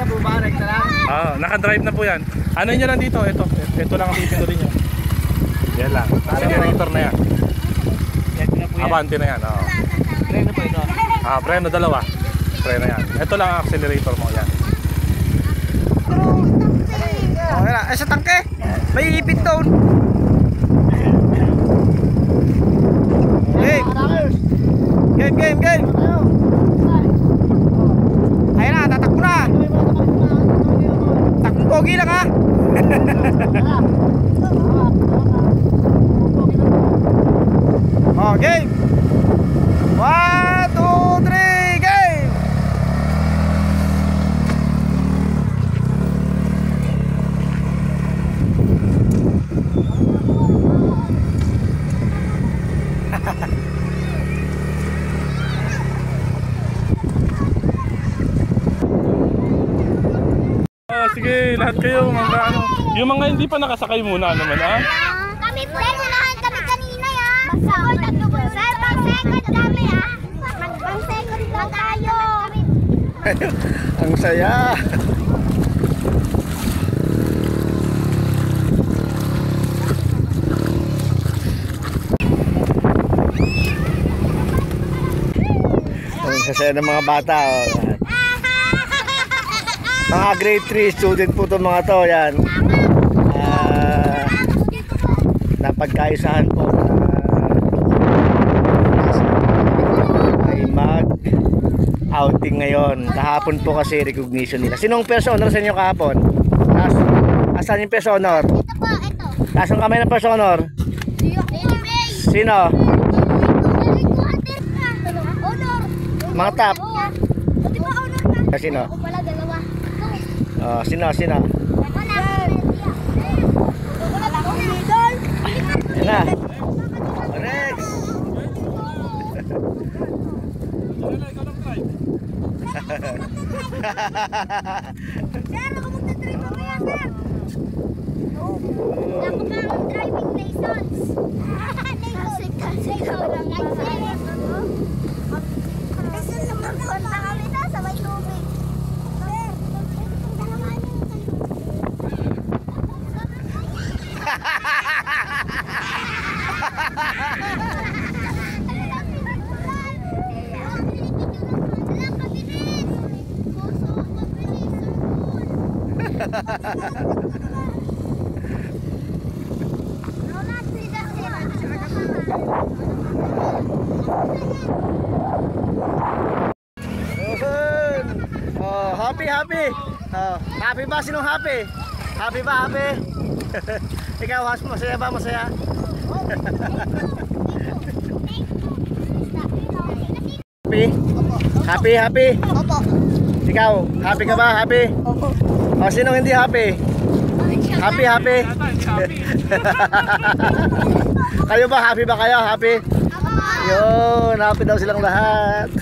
Rekta po ba? Rekta lang? Naka-drive na po yan. Ano nyo lang dito? Ito lang ang pipinurin nyo. Yan lang. Accelerator na yan. Abante na yan. Preno po ito. Preno dalawa. Preno yan. Ito lang ang accelerator mo yan. Okay na. Sa tangke. May ipit doon. Game. Ayun na, tatakbo na. Takbong pogi lang ha. Game. 1, 2, 3, game. Sige, lahat kayo mga ano. Yung mga hindi pa nakasakay muna naman Kami po, unahan kami kanina ya. Sir, pang second kami Pang second lang tayo. Ang saya. Ang sasaya ng mga bata. Mga grade 3 student po itong mga to. Yan. Napagkaisahan po na ay mag-outing ngayon. Kahapon po kasi recognition nila. Sinong first honor sa inyo kahapon? Asan yung first honor? Ito po, ito. Taas ang kamay ng first honor. Sino? Honor. Mga top. Di ba honor na? Sino? Ako pala, dalawa. Sino? Wala. Yan na. Rex. Sir, ako magta-drive mamaya, sir. Wala ko pa ang driving license. Kasi ikaw lang license. Kasi naman punta kami na sa may tubig. Happy. Happy ba? Sinong happy? Happy ba? Happy? Ikaw, masaya ba? Masaya? Happy? Opo. Ikaw, happy ka ba? Happy? Opo. Sinong hindi happy? Happy? Kayo ba? Happy ba kayo? Happy? Yun, happy daw silang lahat.